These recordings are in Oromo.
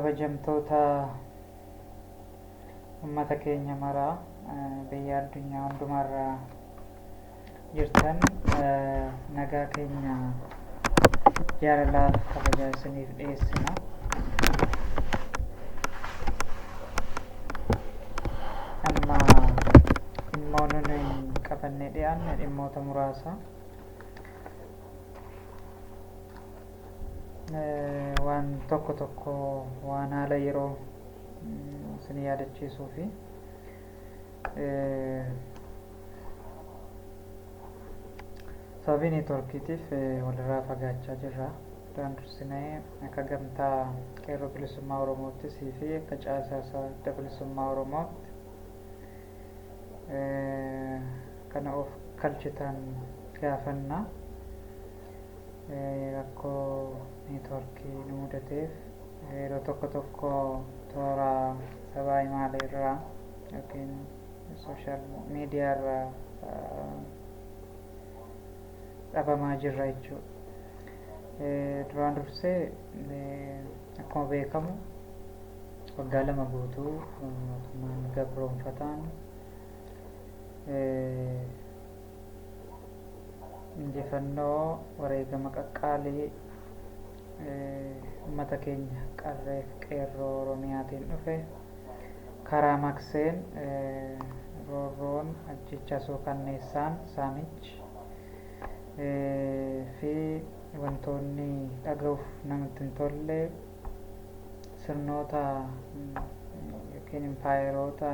kabajamtoota ummata keenya maraa biyya addunyaa hundumarraa jirtan nagaa keenya jaalalaaf kabajaa isiniif dhiyeessina. Amma immoo nuni qabannee dhiyaanne dhimmoota muraasa waan tokko waan haala yeroo isin yaadachiisuu fi sababii neetworkiitiif walirraa fagaachaa jirra. Duraan dursinee akka gamtaa qeerroo bilisummaa Oromoottis fi akka caasaa adda bilisummaa Oromootti kana of kalchitan gaafanna. Rakkoo neetworkii nu mudateef yeroo tokko toora sabaa himaalee irraa yookiin sooshaal miidiyaa irraa dhabamaa jirra jechuudha. Duraan dursee akkuma beekamu waggaa 2 guutuu mootummaan gabroonfataan injifannoo wareegama qaqqaalii ummata keenya qarreef qeerroo Oromiyaatiin dhufe karaa makseen roorroon ajjecha suukanneessaan saamichi fi wantoonni dhaga'uuf namatti hin tolle sirnoota yookiin impaayeroota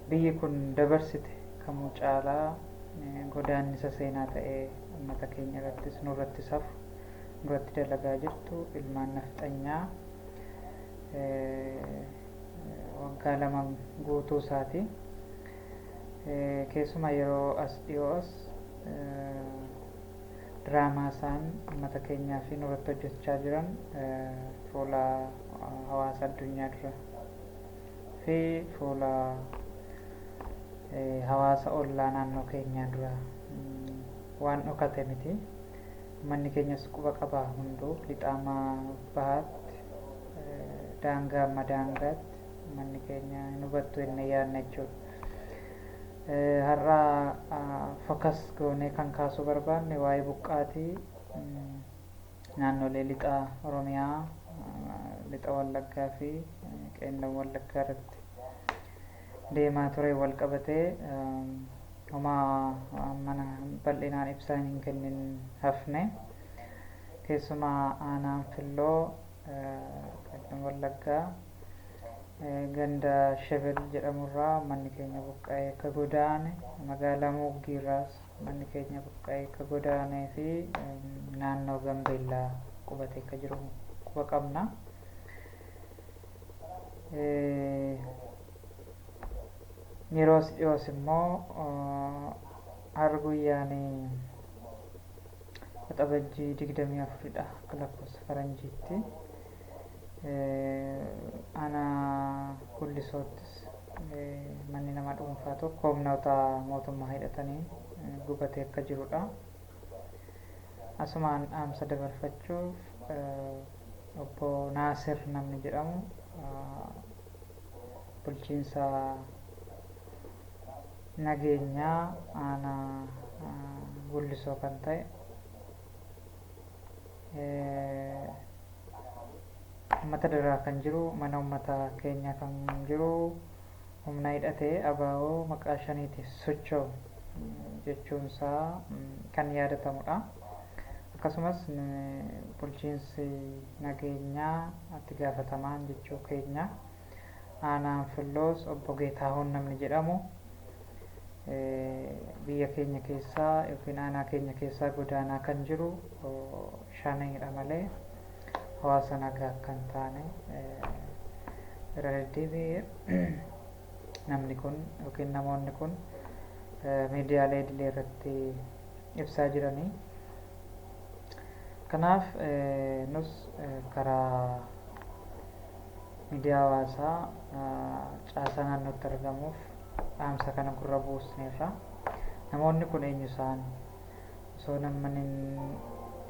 biyyi kun dabarsite kamuu caalaa godaannisa seenaa ta'ee ummata keenya irrattis nurratti safu nurratti dalagaa jirtu ilmaan nafxanyaa waggaa 2 guutuu isaati. Keessumaa yeroo as dhiyoo as diraamaa isaan ummata keenyaa fi nurratti hojjechaa jiran fuula hawaasa addunyaa dura fi fuula hawaasa ollaa naannoo keenyaa dura waan dhokate miti. Manni keenyas quba qabaa hunduu lixaamaa bahaatti daangaa amma daangaatti manni keenya hin hubattu inni yaadna jechuudha. Har'a fokas goonee kan kaasuu barbaanne waa'ee buqqaatii naannolee lixa Oromiyaa, lixa Wallaggaa fi qeellam Wallaggaa irratti deemaa ture wal qabatee homaa mana bal'inaan ibsaa hin kennin hafne. Keessumaa aanaan Filloo qeellam Wallaggaa ganda Shebel jedhamurraa manni keenya buqqa'ee akka godaane, magaalaa Muuggiirraas manni keenya buqqa'ee akka godaanee fi naannoo Gambeellaa qubatee akka jiru quba qabna. Yeroos dhiyoos immoo har'a guyyaan waxabajjii 24dha akka lakkoofsa faranjiitti. Ana Gullisoottis manni nama dhuunfaa tokko humnoota mootummaa hidhatanii gubatee akka jirudha. Asumaan dhaamsa dabarfachuuf obbo Naasir namni jedhamu bulchiinsa nageenyaa aanaa Gullisoo kan ta'e ummata daraa kan jiru, mana ummata keenya kan jiru humna hidhatee abaa'oo maqaa shaniitiif socho'u jechuunsaa kan yaadatamudha. Akkasumas bulchiinsi nageenyaa itti gaafatamaan jechuu keenya aanaan Filloos obbo Geetaahuun namni jedhamu biyya keenya keessaa yookiin aanaa keenya keessaa godaanaa kan jiru shanidha malee hawaasa nagaa kan taane irra deddeebi'ee namni kun yookiin namoonni kun miidiyaalee idilee irratti ibsaa jiranii. Kanaaf nus karaa miidiyaa hawaasaa caasaa naannootti argamuuf dhaamsa kana gurra buusneerra. Namoonni kun eenyu isaan? Osoo namni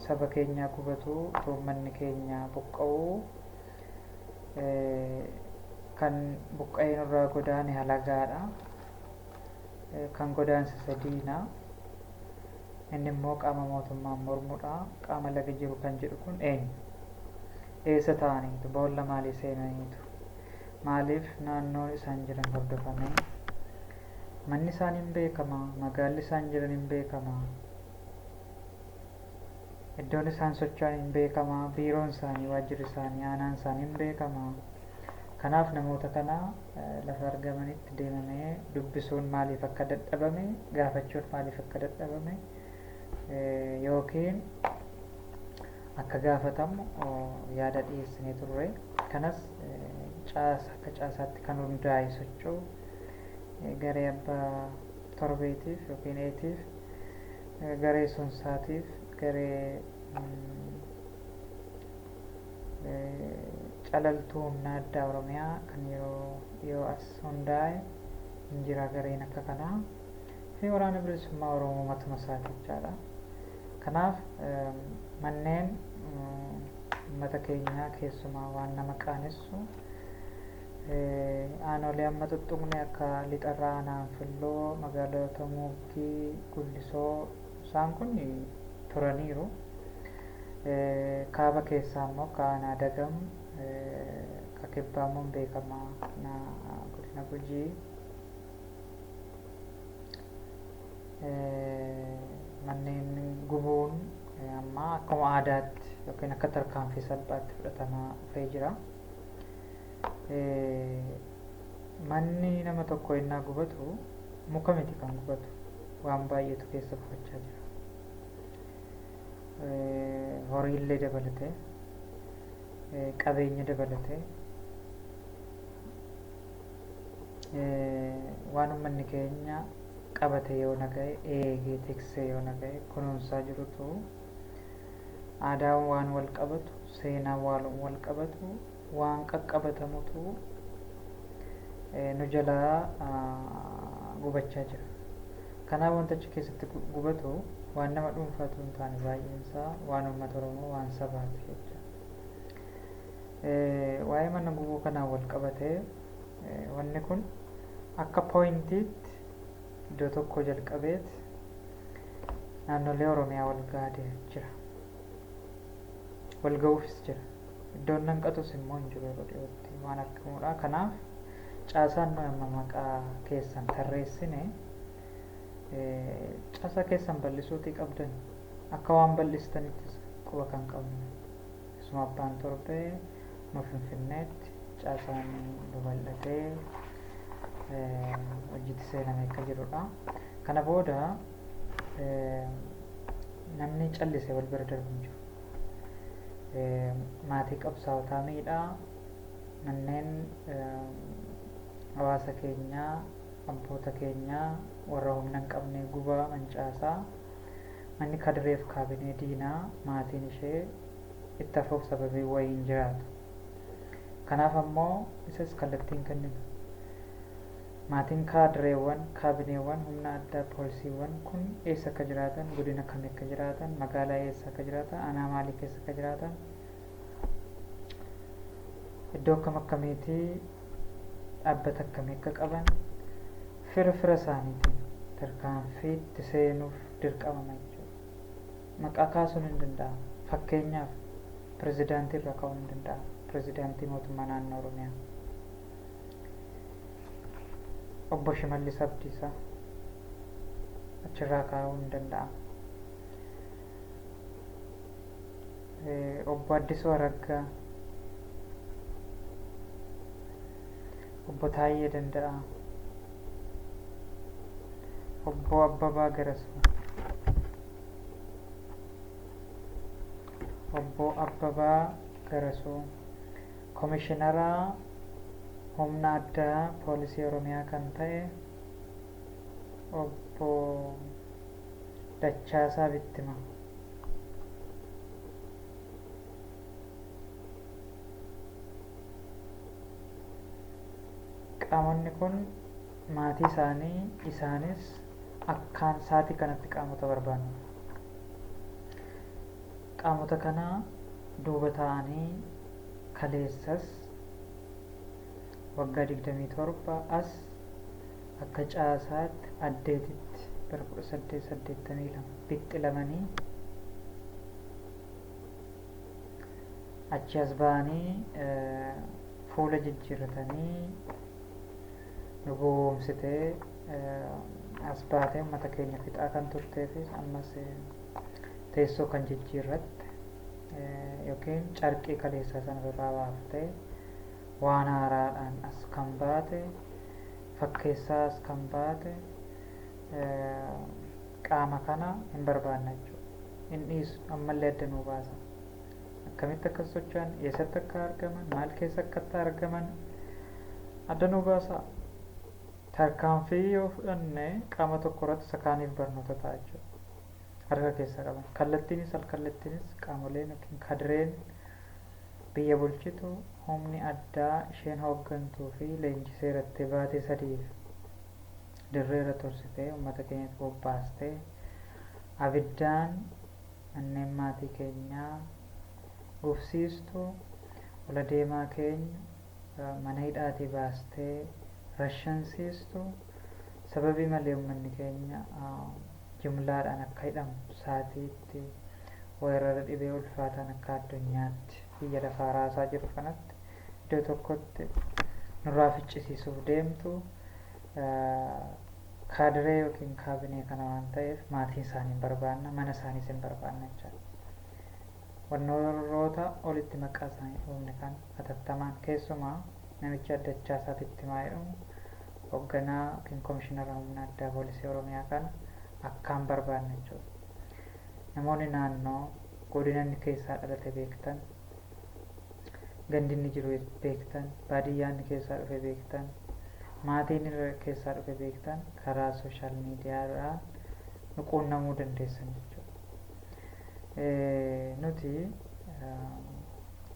saba keenya gubatu, uummanni keenya buqqa'u kan buqqa'een irraa godaane halagaadha. Kan godaansa sadiina. Inni immoo qaama mootummaan mormudha. Qaama laga jiru kan jedhu kun eenyu? Eessa ta'aniitu? Boolla maalii seenaniitu? Maaliif naannoon isaan jiran hordofame? Manni isaan hin beekama? Magaalli isaan jiran hin beekama? Iddoon isaan socho'an hin beekama? Biiroon isaanii, waajjirri isaanii, aanaan isaanii hin beekama? Kanaaf namoota kana lafa argamanitti deemamee dubbisuun maaliif akka dadhabame, gaafachuun maaliif akka dadhabame yookiin akka gaafatamu yaada dhiyeessinee turre. Kanas akka caasaatti kan hundaa'e socho'u garee abbaa torbeetiif yookiin eetiif, garee sunsaatiif, garee calaltuu humna addaa Oromiyaa kan yeroo as hundaa'e hin jira gareen akka kanaa fi waraana bilisummaa Oromoo matuma isaati jechaadha. Kanaaf manneen uummata keenyaa keessumaa waan nama qaanessu aanolee amma tuttuqne akka lixarraa Anaanfilloo, magaalota Muggii, Gullisoo isaan kun turaniiru. Kaaba keessaa immoo Kaanaa Dagam, ka kibbaa immoo beekamaa godina Gujii, manneen gubuun amma akkuma aadaatti yookiin akka tarkaanfii salphaatti fudhatamaa dhufee jira. Manni nama tokko innaa gubatu muka miti kan gubatu, waan baay'eetu keessa gubachaa jira. Horiillee dabalatee, qabeenya dabalatee, waan uummanni keenya qabate yoo naga'e, eegee tiksee yoo naga'e kunuunsaa jirutu aadaan waan wal qabatu, seenaan waan wal qabatu, waan qaqqabatamutu nu jalaa gubachaa jira. Kanaaf wanta achi keessatti gubatu waan nama dhuunfaatu hin taane baay'een isaa waan uummata Oromoo, waan sabaati jecha. Waa'ee mana gubuu kanaan wal qabatee wanni kun akka pooyintiitti iddoo tokko jalqabeet naannolee Oromiyaa wal gaadee jira. Wal ga'uufis jira. Iddoon nanqatus immoo hin jiru yeroo dhiyootti waan argamudha. Kanaaf caasaan nu amma maqaa keessan tarreessine caasaa keessan bal'isuutii qabdan akka waan bal'istanitti quba kan qabnu. Isuma abbaan torbee nu Finfinneetti caasaan babal'atee hojiitti seenamee akka jirudha. Kana booda namni callisee wal bira darbu hin jiru. Maatii qabsaa'otaa miidhaa, manneen hawaasa keenyaa, abboota keenyaa warra humna hin qabne gubaa, mancaasaa, manni kadireef kaabinee diinaa maatiin ishee itti hafuuf sababii wayii hin jiraatu. Kanaaf ammoo isas kallattiin kenninu. Maatiin kaadireewwan, kaabineewwan humna addaa poolisiiwwan kun eessa akka jiraatan, godina kamii akka jiraatan, magaalaa eessa akka jiraatan, aanaa maalii keessa akka jiraatan, iddoo akkam akkamiitii, dhaabbata akkamii akka qaban, fira isaaniitiin tarkaanfiitti seenuuf dirqamama jechuudha. Maqaa kaasuun hin danda'amu. Fakkeenyaaf pirezidaantii irraa ka'uun hin danda'amu. Pirezidaantii mootummaa naannoo Oromiyaa. Obbo Shimallis Abdiisaa achirraa kaa'uun hin danda'amu. Obbo Addisuu Araggaa, Obbo Taayyee Danda'a, Obbo Abbabaa Garasuu, Obbo Abbabaa Garasuu, Komishiinaraa humna addaa poolisii Oromiyaa kan ta'e Obbo Dachaasaa Bittima, qaamonni kun maatii isaanii, isaanis akkaan saatii kanatti qaamota barbaannu. Qaamota kana duuba ta'anii kaleessas waggaa 27 as akka caasaatti addeetitti bara 1882 bixxilamanii achi as ba'anii fuula jijjiirratanii nu gowwoomsitee as baatee uummata keenya fixaa kan turteefi ammas teessoo kan jijjiirratte yookiin carqii kaleessaa sana irraa baaftee waan haaraadhaan as kan baate fakkeessaa as kan baate qaama kana hin barbaanna jechuudha. Hin dhiisu ammallee adda nuu baasa. Akkamitti akkas socho'an, eessatti akka argaman, maal keessa akkatti argaman adda nuu baasa. Tarkaanfii yoo fudhanne qaama tokko irratti isa kaaniif barnoota ta'a jechuudha. Harka keessa qaban. Kallattiinis alkallattiinis qaamoleen yookiin kadireen biyya bulchitu humni addaa isheen hooggantuu fi leenjisee irratti baatee sadiif dirreera tursitee uummata keenyatti bobbaastee abiddaan manneen maatii keenyaa gufsiistu ola deemaa keenya mana hidhaatii baastee rashansiistu sababii malee uummanni keenya jumlaadhaan akka hidhamu saatiitti weerara dhibee ulfaataan akka addunyaatti biyya lafaa raasaa jiru kanatti iddoo tokkotti nurraa ficcisiisuuf deemtu kaadiree yookiin kaabinee kana waan ta'eef maatiin isaanii hin barbaanna, mana isaaniis hin barbaanna jechuudha. Wannoota olitti maqaa isaanii uumne kan hatattamaan keessumaa namicha addachaa isaatitti maa jedhamu hoogganaa yookiin komishinara humna addaa poolisii Oromiyaa kana akkaan barbaanna jechuudha. Namoonni naannoo godina inni keessaa dhalate beektan, gandi inni jiru beektan, baadiyyaa inni keessaa dhufe beektan, maatiin inni keessaa dhufe beektan karaa sooshaal miidiyaadhaan nu quunnamuu dandeessan jechuudha. Nuti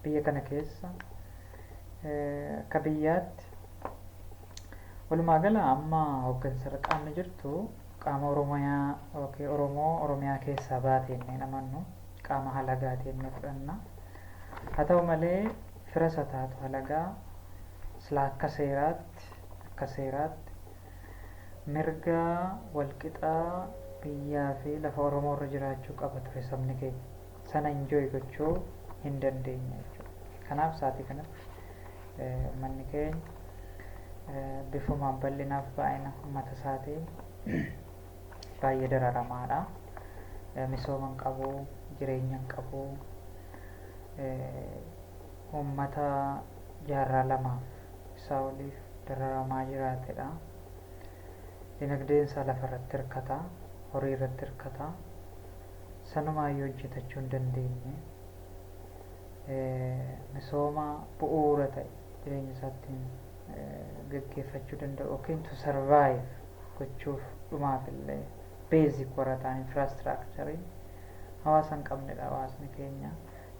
biyya kana keessa akka biyyaatti walumaa gala amma hooggansarra qaamni jirtu qaama Oromiyaa yookiin Oromiyaa keessaa baatee inni namannu qaama halagaatii inni fudhanna. Haa ta'u malee fira isa taatu halagaa silaa akka seeraatti mirga walqixaa biyyaa fi lafa Oromoo irra jiraachuu qaba ture sabni keenya. Sana enjoy gochuu hin dandeenye jechuudha. Kanaaf sa'aatii kanatti manni keenya bifumaan bal'inaaf baay'ina uummata isaatiin baay'ee dararamaadha. Misooma hin qabu, jireenya hin qabu. Uummata jaarraa lamaaf isaa oliif dararamaa jiraatedha. Dinagdeen isaa lafarratti hirkata, horii irratti hirkata. Sanumaayyuu hojjetachuu hin dandeenye. Misooma bu'uura ta'e jireenya isaattiin gaggeeffachuu danda'u yookiin to survive gochuuf dhumaaf illee basic warra ta'an infrastructure hawaasa hin qabnedha. Hawaasni keenya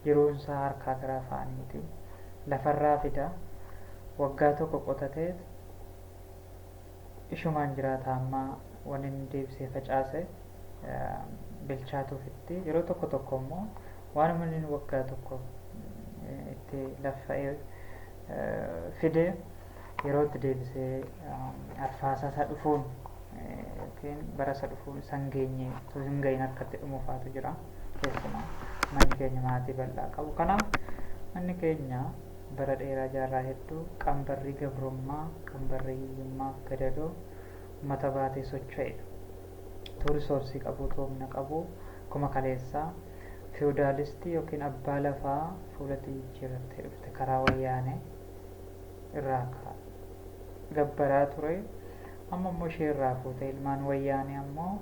yeroon isaa harkaa gara afaaniiti. Lafarraa fida waggaa tokko qotatee ishumaan jiraata amma waan inni deebisee facaase bilchaatuufitti yeroo tokko tokko immoo waan inni waggaa tokko itti laffa'ee fide yerootti deebisee arfaasaa isaa dhufuun yookiin bara isa dhufuun isaan geenye utuu hin gahin harkatti dhumuufaatu jira. Keessumaa manni keenya maatii bal'aa qabu. Kanaaf manni keenya bara dheeraa jaarraa hedduu qambarrii gabrummaa, qambarrii hiyyummaa gadadoo uummata baatee socho'edha. Tuurisoorsii qabu, toomna qabu, kuma kaleessaa feodaalistii yookiin abbaa lafaa fuula jijjiirrattee dhufte karaa wayyaanee irraa gabbaraa ture. Amma immoo ishee irraa fuute ilmaan wayyaanee ammoo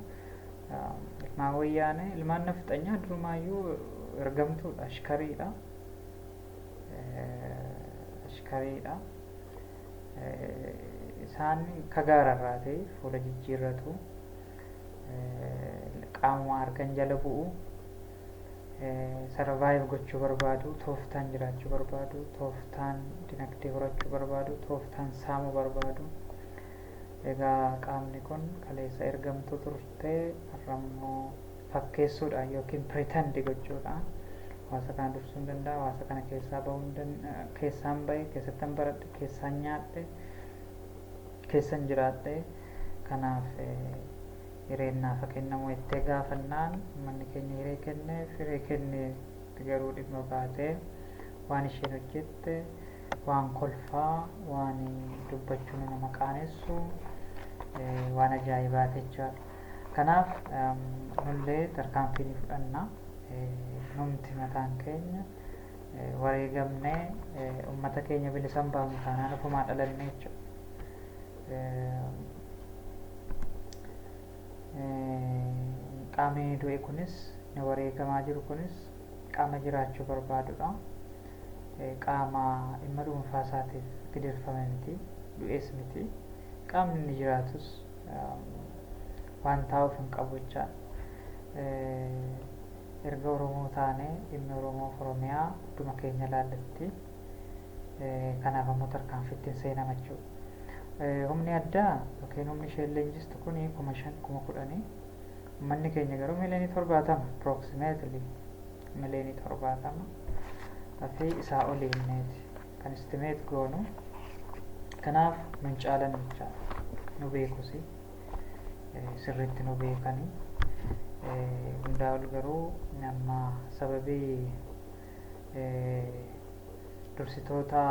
ilmaan nafxanyaa durumaayyuu ergamtuudha, ashkariidha. Isaan kagaararraa ta'e fuula jijjiirratu, qaamuma argan jala bu'u, survive gochuu barbaadu, tooftaan jiraachuu barbaadu, tooftaan dinagdee horachuu barbaadu, tooftaan saamuu barbaadu. Egaa qaamni kun kaleessa ergamtuu turte har'ammoo fakkeessuudhaan yookiin pretend gochuudhaan hawaasa kana dursuu hin danda'a, hawaasa kana keessaa bahuu hin danda'a, keessaan bahe, keessattan baradhe, keessaan nyaadhe, keessan jiraadhe. Kanaaf hireen naaf kennamu itti gaafannaan manni keenya hiree kenne, hiree kenne garuu dhimma baatee waan isheen hojjette waan kolfaa, waan dubbachuun nama qaanessu, waan ajaa'ibaati jechaadha. Kanaaf nullee tarkaanfii ni fudhanna. Numti mataan keenya wareegamnee uummata keenya bilisan baafnu taanaan ofumaa dhalanne jechuudha. Qaamni du'e kunis ni wareegamaa jiru kunis qaama jiraachuu barbaadudha. Qaama dhimma dhuunfaa isaatiif gidirfame miti, du'ees miti. Qaamni inni jiraatus waan taa'uuf hin qabu jechaadha. Erga Oromoo taanee dhimmi Oromoo fi Oromiyaa hunduma keenya laallatti. Kanaaf ammoo tarkaanfii ittiin seenama jechuudha. Humni addaa yookiin humni isheen leenjistu kun 5,000 uummanni keenya garuu 170,000 approximately 170,000 fi isaa oliinneeti kan estimate goonu. Kanaaf nun caalan jechaadha. Nu beekusi sirriitti nu beekani. Hundaa ol garuu nama sababii dursitoota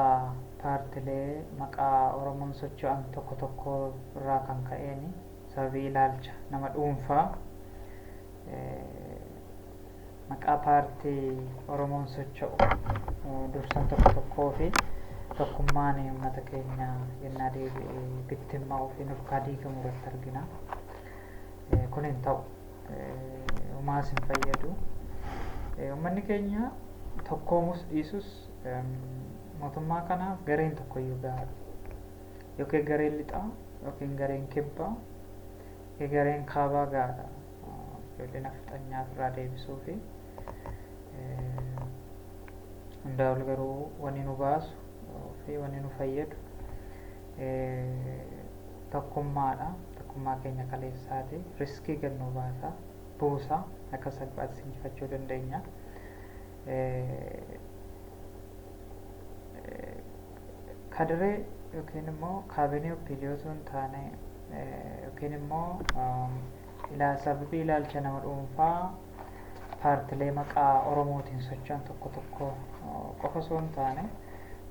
paartilee maqaa Oromoon socho'an tokko tokko irraa kan ka'een sababii ilaalcha nama dhuunfaa maqaa paartii Oromoon socho'u dursan tokko tokkoo fi tokkummaan uummata keenya yennaa deebi'ee bittimmaa ofii nurkaa diigamu irratti argina. Kun hin ta'u. Uumaas hin fayyadu. Uummanni keenya tokkoomus dhiisus mootummaa kanaaf gareen tokkoyyuu gahaadha. Yookiin gareen lixaa, yookiin gareen kibbaa, yookiin gareen kaabaa gahaadha. Ijoollee nafxanyaa irraa deebisuu fi hundaa ol garuu wanni nu baasu fi wanni nu fayyadu tokkummaadha. Tokkummaa keenya kaleessaati. Riskii gannuu baasa, buusa akka salphaatti injifachuu dandeenya. Kadiree yookiin immoo kaabinee opiidiyoo osoo hin taane yookiin immoo sababii ilaalcha nama dhuunfaa paartilee maqaa Oromootiin socho'an tokko tokko qofa osoo hin taane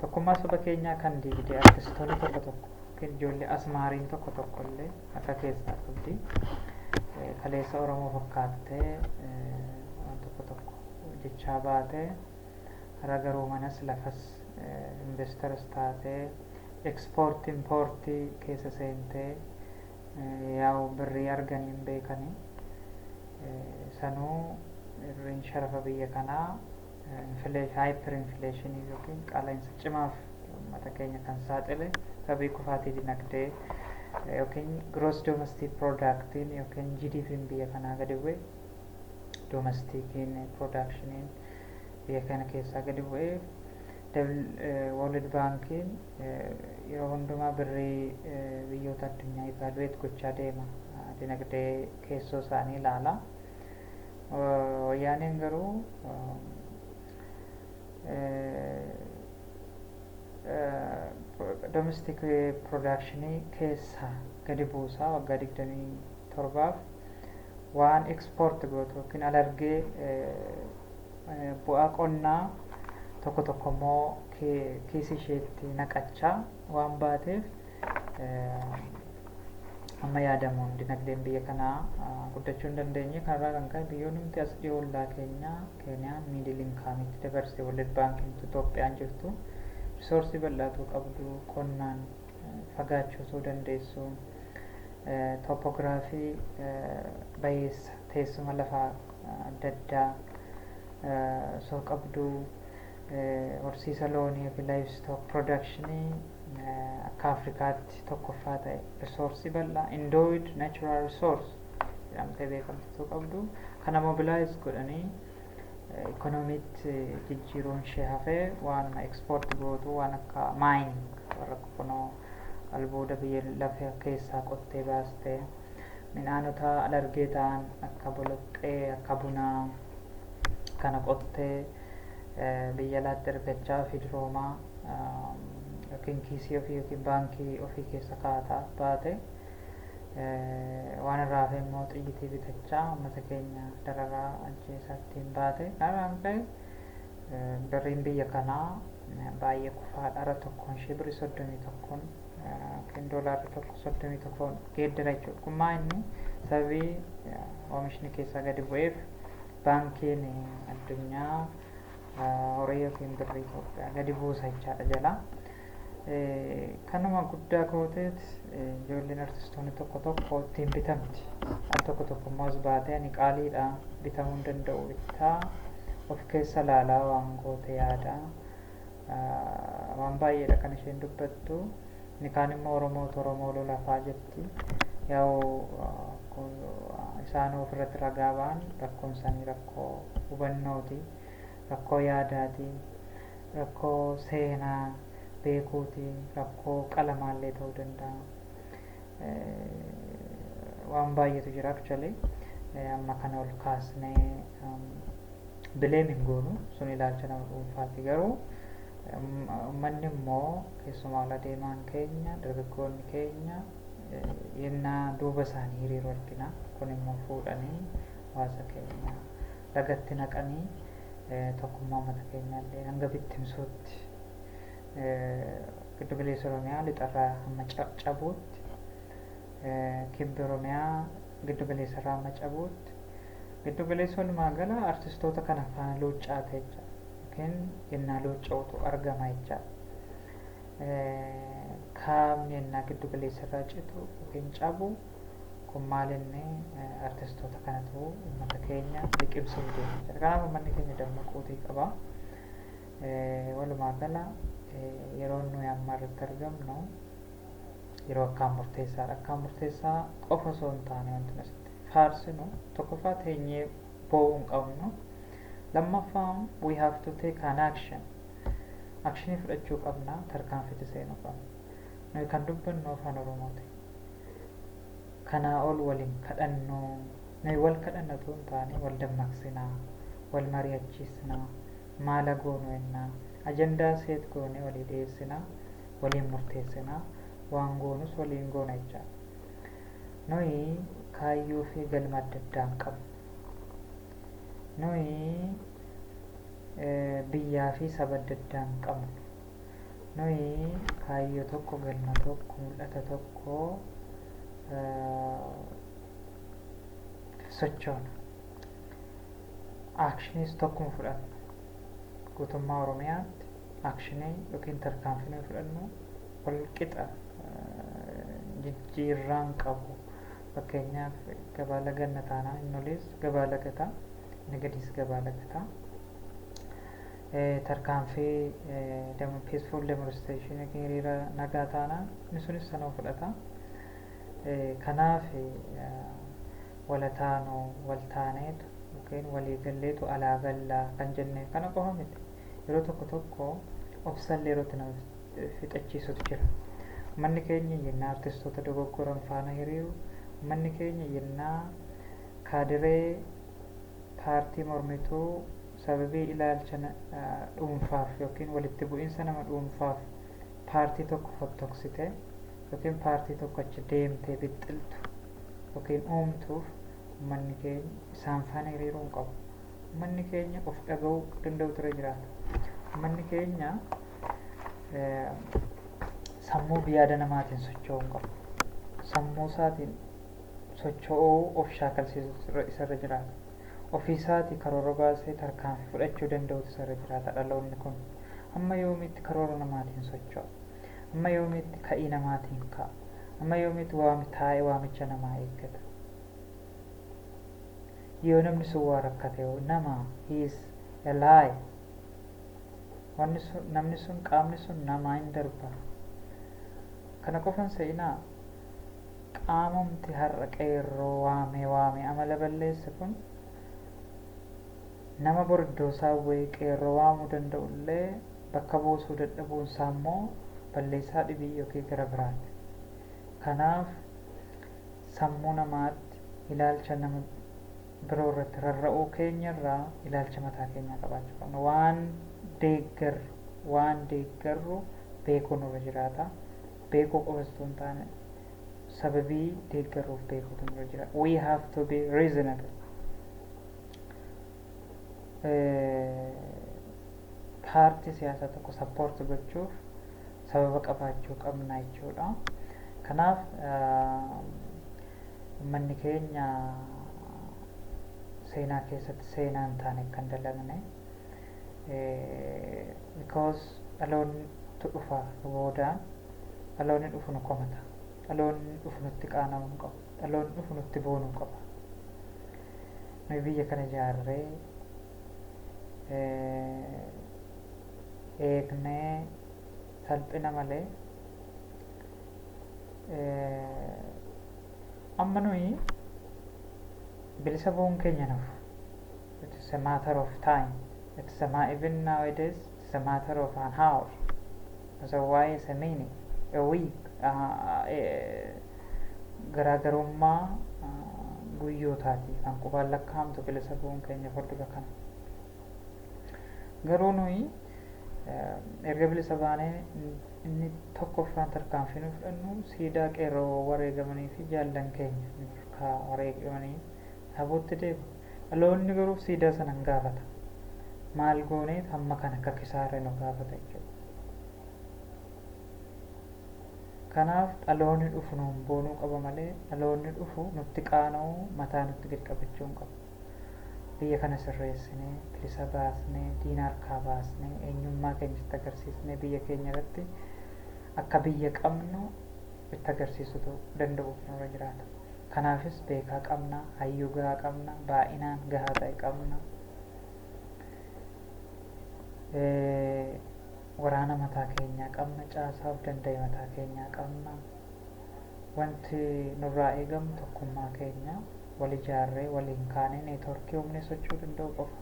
tokkummaa saba keenyaa kan diigde artistoonni tokko tokko yookiin ijoollee asmaariin tokko tokko illee akka keessaa qabdi. Kaleessa Oromoo fakkaattee waan tokko tokko jechaa baatee hara garuu manas lafas investeras taatee ekspoortii impoortii keessa seentee yaa'u birrii arganii hin beekanii. Sanuu irreen sharafa biyya kanaa hyper inflationii yookiin qaala'insa cimaaf uummata keenya kan saaxile sababii kufaatii dinagdee yookiin gross domestic productiin yookiin GDP'n biyya kanaa gadi bu'e, domestikiin productioniin biyya kana keessaa gadi bu'e. World Bankiin yeroo hundumaa birrii biyyoota addunyaa evaluate gochaa deema. Dinagdee keessoo isaanii ilaala. Wayyaaneen garuu domestic productionii keessaa gadi buusaa waggaa 27 waan export gootu yookiin alargee bu'aa qonnaa tokko tokko immoo kiisii isheetti naqachaa waan baateef amma yaadamuun dinagdeen biyya kanaa guddachuu hin dandeenye. Kanarraa kan ka'e biyyoonni nuti as dhiyoo ollaa Keeniyaan miidil inkaamitti dabarsee World Bankiin Itoophiyaan jirtu risoorsii bal'aatuu qabdu, qonnaan fagaachuu osoo dandeessu, tooppoogiraafii bayeessa teessuma lafaa adda addaa osoo qabdu, horsiisa loonii fi livestock productionii akka Afrikaatti tokkoffaa ta'e risoorsii bal'aa endowed natural resource jedhamtee beekamtu osoo qabdu kana mobilize godhanii ikoonomiitti jijjiiruun ishee hafee waanuma export gootu waan akka mining warra kunoo albuuda biyya lafa keessaa qottee baastee midhaanota alargee ta'an akka boloqqee, akka bunaa kana qottee biyya alaatti ergachaa fi diroomaa yookiin kiisii ofii yookiin baankii ofii keessa kaa'ataa baate waan irraa hafe immoo xiyyitii bitachaa uummata keenya dararaa ajjeesaa ittiin baate kanarraan ka'e birriin biyya kanaa baay'ee kufaadha. Ara tokkoon ishee birrii 31 yookiin doolaarri tokko 31 geeddara jechuudha. Kun maa inni sababii oomishni keessaa gadi bu'eef baankiin addunyaa horii yookiin birrii Itoophiyaa gadi buusa jechaadha jala. Kanuma guddaa gooteet ijoolleen artistoonni tokko tokko ittiin bitamti. Al tokko tokko immoo as baatee ani qaaliidha bitamuu hin danda'u bittaa of keessa laalaa waan goote yaada. Waan baay'eedha kan isheen dubbattu. Inni kaan immoo Oromoo lolafaa jetti. Yaa'u isaan ofirratti ragaa ba'an rakkoon isaanii rakkoo hubannooti, rakkoo yaadaati, rakkoo seenaa beekuuti, rakkoo qalamaallee ta'uu danda'a. Waan baay'eetu jira actually. Amma kana ol kaasnee bileem hin goonu sun ilaalcha nama dhuunfaati. Garuu uummanni immoo keessumaa ala deemaan keenya dargaggoonni keenya yennaa duuba isaanii hiriiru argina. Kun immoo fuudhanii hawaasa keenya lagatti naqanii tokkummaa uummata keenyaallee hanga bittimsuutti giddu galeessa Oromiyaa lixarraa hamma cabuutti kibba Oromiyaa giddu galeessarraa hamma cabuutti giddu galeessa walumaa gala artistoota kana faana luuccaa ta'e jecha yookiin yennaa luucca'utu argama jecha. Kaabni yennaa giddu galeessarraa citu yookiin cabu kun maal inni artistoota kanatu uummata keenya liqimsuuf deema jechuudha. Kanaaf uummanni keenya dammaquutii qaba. Walumaa gala yeroo nuyi amma irratti argamnu yeroo akkaan murteessaadha. Akkaan murteessaa qofa osoo hin taane wanti nuti faarsinu tokkoffaa teenyee boo'uu hin qabnu. Lammaffaa we have to take an action. Actionii fudhachuu qabna, tarkaanfii seenuu qabna. Nuyi kan dubbannu afaan Oromooti. Kanaa ol waliin kadhannu, nuyi wal kadhannatu hin taane wal dammaqsinaa, wal mari'achiisnaa, maala goonu jennaa, ajandaa seet goone walii dhiyeessinaa, waliin murteessinaa, waan goonus waliin goona jecha. Nuyi kaayyoo fi galma adda addaa hin qabnu. Nuyi biyyaa fi saba adda addaa hin qabnu. Nuyi kaayyoo tokko, galma tokko, mul'ata tokko sochoona. Actionis tokkuma fudhanna. Guutummaa Oromiyaatti actionii yookiin tarkaanfii fudhannu wal qixa jijjiirraan qabu. Fakkeenyaaf gabaa laganna taanaa inni olis gabaa lagataa, inni gadiis gabaa lagataa. Tarkaanfii peaceful demonstration yookiin hiriira nagaa taanaa inni sunis sanuma fudhata. Kanaaf walataanu wal taaneetu yookiin walii galleetu alaa gallaa kan jenne kana qofa miti. Yeroo tokko tokko obsallee yerootti nama fixachiisutu jira. Uummanni keenya yennaa artistoota dogoggoran faana hiriiru, uummanni keenya yennaa kaadiree paartii mormituu sababii ilaalcha dhuunfaaf yookiin walitti bu'iinsa nama dhuunfaaf paartii tokko fottoksite yookiin paartii tokko achi deemtee bixxiltu yookiin uumtuuf uummanni keenya isaan faana hiriiruu hin qabu. Uummanni keenya of dhaga'uu danda'u ture jiraata. Uummanni keenya sammuu yaada namaatiin socho'uu hin qabu. Sammuu isaatiin socho'uu of shaakalsiisu isarra jiraata. Ofii isaatii karoora baasee tarkaanfii fudhachuu danda'utu isarra jiraata dhaloonni kun. Amma yoomiitti karoora namaatiin socho'a. Amma yoomiitti ka'ii namaatiin ka'a. Amma yoomiitti taa'ee waamicha namaa eeggata. Yoo namni sun waa rakkate nama he is a lie. Namni sun qaamni sun namaa hin darba. Kana qofan seenaa qaamumti har'a qeerroo waamee amala balleesse kun nama boriddoosaa wayii qeerroo waamuu danda'ullee bakka buusuu dadhabuunsaa immoo balleessaa dhibii yookiin gara biraati. Kanaaf sammuu namaatti ilaalcha nama biroo irratti rarra'uu keenyarraa ilaalcha mataa keenyaa qabaachuu qabna. Waan deeggarru beekuu nurra jiraata. Beekuu qofas osoo hin taane sababii deeggarruuf beekuutu nurra jira. We have to be reasonable. Paartii siyaasaa tokko sappoorti gochuuf sababa qabaachuu qabna jechuudha. Kanaaf uummanni keenya seenaa keessatti seenaa hin taane kan dalagne, because dhaloonnitu dhufa boodaan, dhaloonni dhufu nu komata, dhaloonni dhufu nutti qaana'uu qaba, dhaloonni dhufu nutti boonuu qaba. Nuyi biyya kana ijaarree eegnee salphina malee amma nuyi bilisa bu'uun keenya nuuf. It is a matter of time. Even nowadays, it's a matter of an hour. Otherwise, a minute, a week. Garaagarummaa guyyootaati kan qubaan lakkaa'amtu bilisa bu'uun keenya furdura kana. Garuu nuyi erga bilisa baanee inni tokkoffaan tarkaanfii nu fudhannu siidaa qeerroo wareegamanii fi jaallan keenya wareegamanii dhabuutti deemu. Dhaloonni garuu siidaa sana hin gaafata. Maal gooneet hamma kana akka kisaaree nu gaafata jechuudha. Kanaaf dhaloonni dhufu nuun boonuu qaba malee dhaloonni dhufu nutti qaana'uu, mataa nutti gad qabachuu hin qabu. Biyya kana sirreessinee, bilisa baasnee, diina harkaa baasnee, eenyummaa keenyatti agarsiisnee biyya keenya irratti akka biyya qabnu itti agarsiisuu danda'uuf nurra jiraata. Kanaafis beekaa qabna, hayyuu gahaa qabna, baay'inaan gahaa ta'e qabna. Waraana mataa keenyaa qabna, caasaa of danda'e mataa keenyaa qabna. Wanti nurraa eegamu tokkummaa keenya wal ijaarree waliin kaanee neetworkii humnee socho'uu danda'u qofa.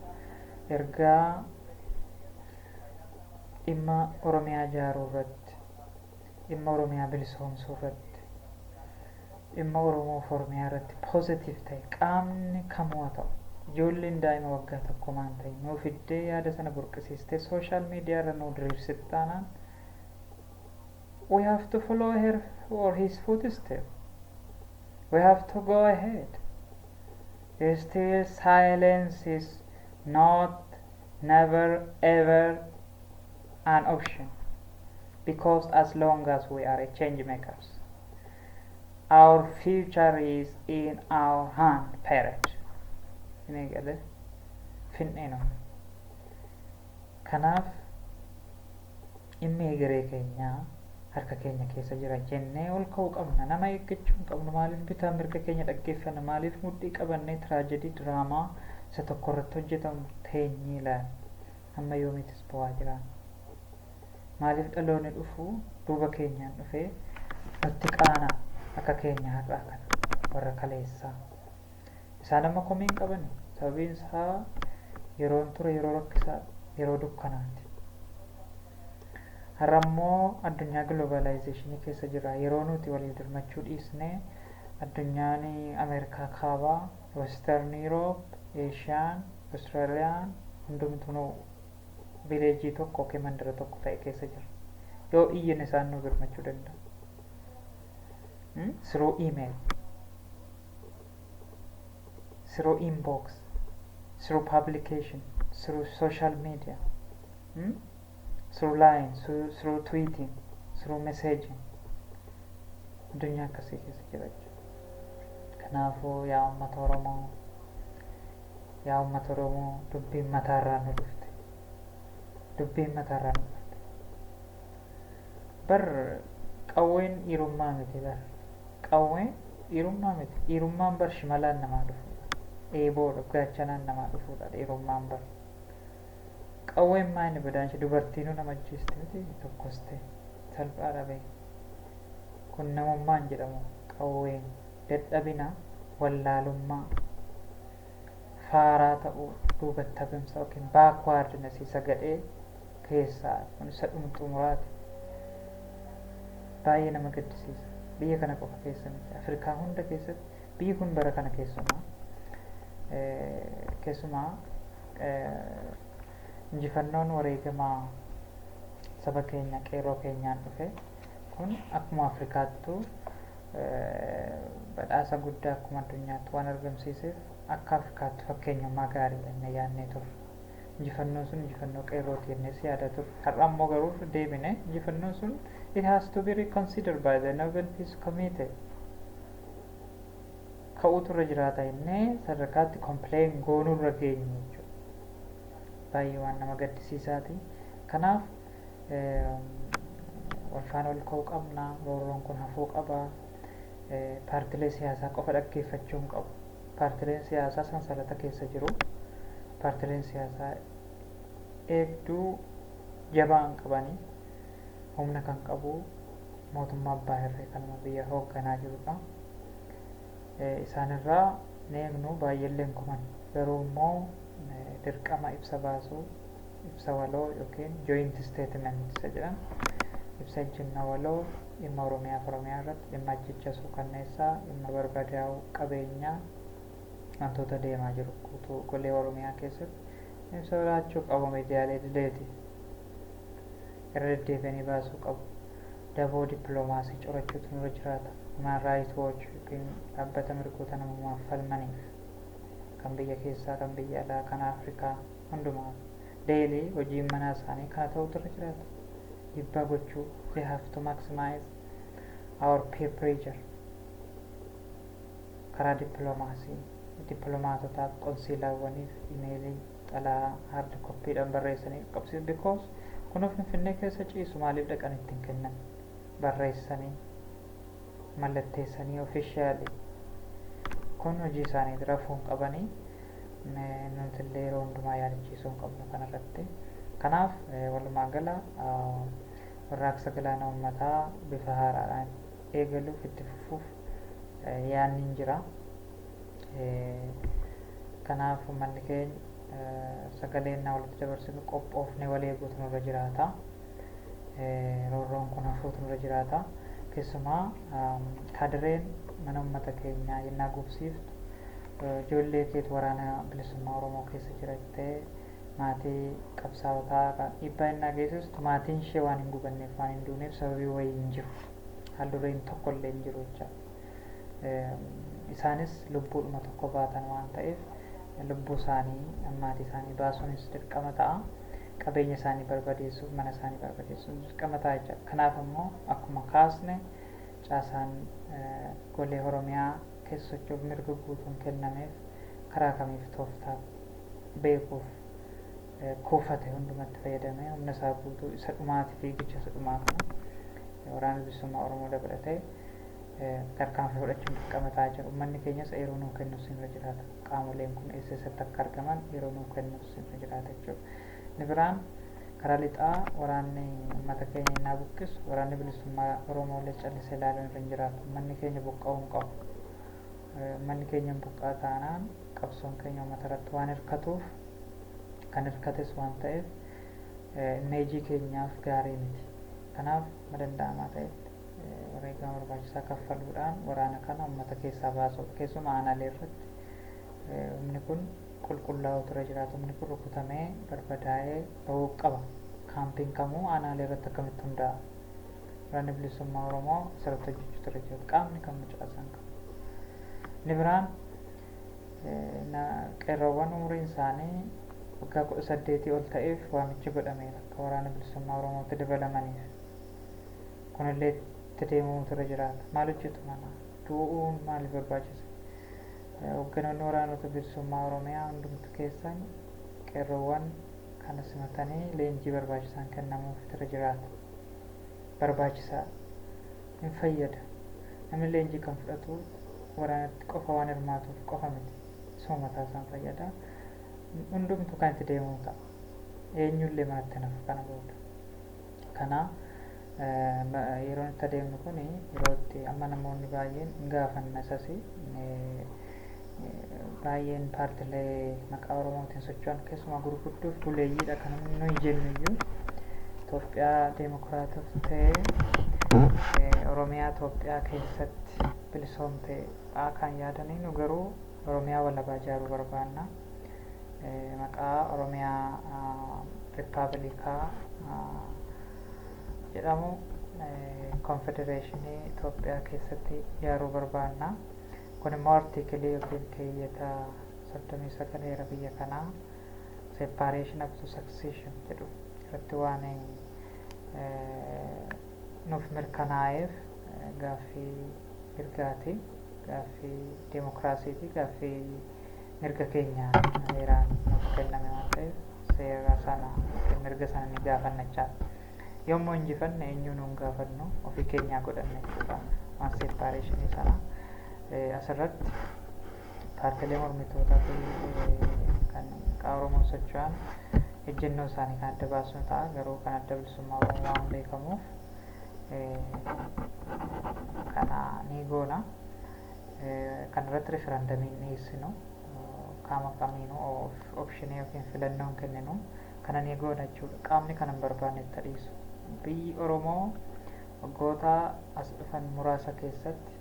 Ergaa dhimma Oromiyaa ijaaruu irratti, dhimma Oromiyaa bilisoomsuu irratti, dhimma Oromoo fi Oromiyaa irratti poozitiif ta'e qaamni kamuu haa ta'u, ijoolleen daa'ima waggaa tokkumaa hin ta'in nuu fiddee yaada sana burqisiistee sooshaal miidiyaa irra nuu diriirsite taanaan, we have to follow her or his footstep. We have to go ahead. Still silence is not, never, ever an option, because as long as we are a change makers, our future is in our hand, parent. Ini gale finneno. Kanaaf dhimmi egeree keenyaa harka keenya keessa jira jennee ol ka'uu qabna. Nama eeggachuu hin qabnu. Maaliif bitaa mirga keenya dhaggeeffanna? Maaliif mudhii qabannee tiraajedii diraamaa isa tokko irratti hojjetamu teenyee ilaalla? Amma yoomiitis bu'aa jiraan? Maaliif dhaloonni dhufu duuba keenyaan dhufee nutti qaana akka keenya har'aa kana warra kaleessaa? Isaan amma komii hin qabani. Sababiin isaa yeroon ture yeroo rakkisaa, yeroo dukkanaati. Har'a immoo addunyaa globalizationii keessa jira. Yeroo nuti waliin dirmachuu dhiisnee addunyaan Ameerikaa kaabaa, Western Europe, Eeshiyaan, Austraaliyaan hundumtuu vileejii tokko yookiin mandara tokko ta'e keessa jira. Yoo iyyin isaan nu birmachuu danda'u. Through email, through inbox, through publication, through social media, through line, through tweeting, through messaging. Addunyaa akkasii keessa jira. Kanaafuu yaa uummata Oromoo, dubbiin mataarraa nu dhufte. Dubbiin mataarraa nu dhufte. Bar qawween dhiirummaa miti bar. Qawween dhiirummaa miti. Dhiirummaan bar shimalaan namaa dhufuudha. Eeboodha, gaachanaan namaa dhufuudha dhiirummaan bar. Qawween maa inni badaanshe dubartiinuu nama ajjeeste miti tokkos ta'e salphaadha beeku. Kun namummaan jedhamu qawween dadhabina, wallaalummaa, faaraa ta'uu, duubatti hafimsa yookiin baakwaardiness isa gadhee keessaa kun isa dhumxumuraati. Baay'ee nama gaddisiisa. Biyya kana qofa keessa miti. Afrikaa hunda keessatti biyyi kun bara kana keessumaa keessumaa injifannoon wareegamaa saba keenya qeerroo keenyaan dhufe kun akkuma Afrikaattuu badhaasa guddaa akkuma addunyaatti waan argamsiiseef akka Afrikaatti fakkeenyummaa gaariidha inni yaadnee turre. Injifannoon sun injifannoo qeerrooti jennees yaada turre. Har'a ammoo garuu deebine injifannoon sun it has to be reconsidered by the Nobel Peace Committee. Ka'uutu irra jiraata jennee sadarkaatti complain goonuu irra geenye jechuudha. Baay'ee waan nama gaddisiisaati. Kanaaf walfaana ol ka'uu qabna. Roorroon kun hafuu qaba. Paartilee siyaasaa qofa dhaggeeffachuu hin qabu. Paartileen siyaasaa sansalata keessa jiru. Paartileen siyaasaa eegduu jabaa hin qabanii humna kan qabu mootummaa abbaa irree kanuma biyya hoogganaa jirudha. Isaanirraa neemnu baay'eelleen kuman garuu immoo dirqama ibsa baasuu ibsa waloo yookiin joint statement isa jedhan ibsa ejjennoo waloo dhimma Oromiyaa irratti dhimma ajjechasuu kanneessaa dhimma barbadaa'uu qabeenyaa wantoota deemaa jiru guutuu golee Oromiyaa keessatti ibsa laachuu qabu. Miidiyaalee dileeti irra deddeebi'anii baasuu qabu. Daboo dippiloomaasii corachuutu nurra jiraata. Human Rights Watch yookiin dhaabbata mirgoota namummaaf falmaniif kan biyya keessaa kan biyya alaa kan Afrikaa hundumaa deelii hojiin manaa isaanii kana ta'utu irra jiraata. Dhiibbaa gochuu they have to maximize our peer pressure karaa dippiloomaasii dippiloomaatotaaf qonsiilaawwaniif imeelii xalaa hard koppiidhaan barreessanii qabsiisu because kun Finfinnee keessa ciisu maaliif dhaqan ittiin kennan barreessanii mallatteessanii officially kun hojii isaanii rafuun qabanii nuti illee yeroo hundumaa yaadachiisuu hin qabnu kanarratti. Kanaaf walumaa gala warraaqsa galaana uummataa bifa haaraadhaan eegaluuf itti fufuuf yaadni hin jira. Kanaaf uummanni keenya sagaleen na walitti dabarsinu qophoofne wal eeguutu nurra jiraata. Roorroon kun hafuutu nurra jiraata. Keessumaa kaadireen mana uummata keenyaa yennaa gubsiiftu ijoollee keetu waraana bilisummaa Oromoo keessa jirattee maatii qabsaa'otaa dhiibbaa yennaa geessistu maatiin ishee waan hin gubanneef waan hin duuneef sababii wayii hin jiru. Haldureen tokko illee hin jiru jecha. Isaanis lubbuudhuma tokko baatan waan ta'eef lubbuu isaanii maatii isaanii baasuunis dirqama ta'a. Qabeenya isaanii barbadeessuuf mana isaanii barbadeessuuf dirqama ta'a jecha. Kanaaf immoo akkuma kaasne caasaan golee Oromiyaa keessa socho'uuf mirga guutuun kennameef karaa kamiif tooftaa beekuuf kuufate hundumatti fayyadamee humna isaa guutuu isa dhumaati fiigicha isa dhumaa kana waraana bilisummaa Oromoo dabalatee tarkaanfii fudhachuun dirqama ta'aa jira. Uummanni keenyas yeroo nuu kennuuf irra jiraata. Qaamoleen kun eessatti akka argaman yeroo nuu kennuuf irra jiraata jechuudha. Inni biraan karaa lixaa waraanni uummata keenya innaa buqqisu waraanni bilisummaa Oromoo illee callisee ilaaluun irra hin jiraatu. Uummanni keenya buqqa'uu hin qabu. Uummanni keenya buqqaa taanaan qabsoon keenya uummata irratti waan hirkatuuf kan hirkates waan ta'eef imeejii keenyaaf gaarii miti. Kanaaf madanda'amaa ta'etti wareegama barbaachisaa kaffaluudhaan waraana kana uummata keessaa baasuudha. Keessumaa aanaalee irratti humni kun qulqullaa'utu irra jiraatu. Humni kun rukutamee barbadaa'ee bahuu qaba. Kaampiin kamuu aanaalee irratti akkamitti hundaa'a. Waraanni bilisummaa Oromoo asirratti hojjechuutu irra jiraatu. Qaamni kan mucaasan qabu. Inni biraan qeerroowwan umuriin isaanii waggaa 18 ol ta'eef waamichi godhameera akka waraana bilisummaa Oromootti dabalamaniif. Kunillee itti deemuutu irra jiraata. Maal hojjetu mana? Du'uun maaliif barbaachisa? Hogganoonni waraanota bilisummaa Oromiyaa hundumtu keessan qeerroowwan kana simatanii leenjii barbaachisaan kennamuuf irra jiraata. Barbaachisaa hin fayyada. Namni leenjii kan fudhatu waraanatti qofa waan hirmaatuuf qofa miti. Isuma mataa isaan fayyada. Hundumtu kan itti deemuu ta'a. Eenyullee manatti nafu kana booda. Kana yeroon itti adeemnu kun yeroo itti amma namoonni baay'een hin gaafanna isas baay'een paartilee maqaa Oromootiin socho'an keessumaa gurgudduuf buleeyyiidha kan nuyi jennu iyyuu Itoophiyaa Deemokiraatawaa ta'ee Oromiyaa Itoophiyaa keessatti bilisoomtee kan yaadanii nu garuu Oromiyaa walabaa ijaaruu barbaanna. Maqaa Oromiyaa Rippaabilikaa jedhamu konfedereeshinii Itoophiyaa keessatti ijaaruu barbaanna. Kun immoo artiikilii yookiin keeyyata 39 heera biyya kanaa separation up to succession jedhu irratti waan nuuf mirkanaa'eef gaaffii mirgaati, gaaffii deemokiraasiiti, gaaffii mirga keenya heeraan nuuf kenname waan ta'eef seera sana mirga sana ni gaafannachaa. Yommuu injifanne eenyu nuun gaafannu ofii keenyaa godhanne jechuudha waan separationi sana. Asirratti paartiilee mormitootaa fi kan maqaa Oromoon socho'an ejjennoo isaanii kan adda baasnu ta'a. Garuu kan adda bilisummaa Oromoo waan beekamuuf kana ni goona. Kan irratti referendamiin dhiyeessinu qaama kamiinuu opshinii yookiin filannoon kenninu kana ni goona jechuudha. Qaamni kana hin barbaanne itti dhiisu. Biyyi Oromoo waggoota as dhufan muraasa keessatti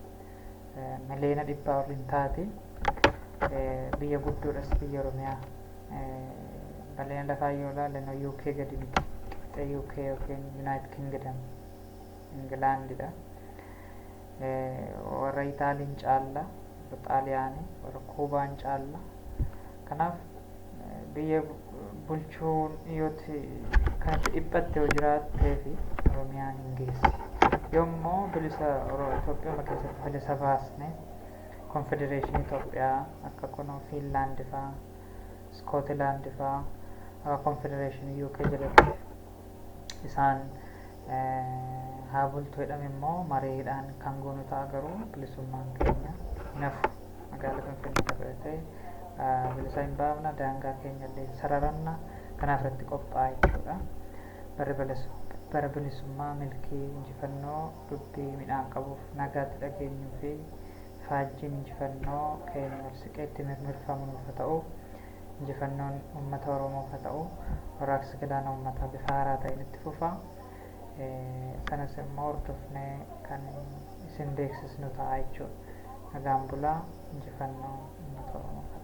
miliyoona 100 ol hin taate biyya guddoodhas biyya Oromiyaa bal'ina lafaa yoo ilaalle UK gadi miti. Qixxee UK yookiin United Kingdom Ingilaandidha. Warra Itaaliin caalla, warra Xaaliyaanii, warra Kuubaan caalla. Kanaaf biyya bulchuun yooti kanatti dhiphatte yoo jiraattee fi Oromiyaan hin geessi. Yommuu bilisa Itoophiyaa keessatti bilisa baasne konfedereeshinii Itoophiyaa akka kunoo Fiinlaandi fa'aa, Iskootilaandi fa'aa akka konfedereeshinii UK jalatti isaan haa bultu jedhame immoo mareedhaan kan goonu ta'a. Garuu bilisummaan keenya nafu magaalaa Finfinnee dabalatee bilisa hin baafna, daangaa keenya illee sararanna. Kanaaf irratti qophaa'e jechuudha. Bara bilisummaa milkii injifannoo dubbii midhaan qabuuf nagaatti dhageenyuu fi faajjiin injifannoo keenya ol siqeetti mirmirfamu nuuf haa ta'u. Injifannoon uummata Oromoof haa ta'u. Warraaqsi gadaana uummataa bifa haaraa ta'een itti fufa. Sanas immoo hordofnee kan isin beeksisnu ta'a jechuudha. Nagaan bulaa. Injifannoo uummata Oromoof.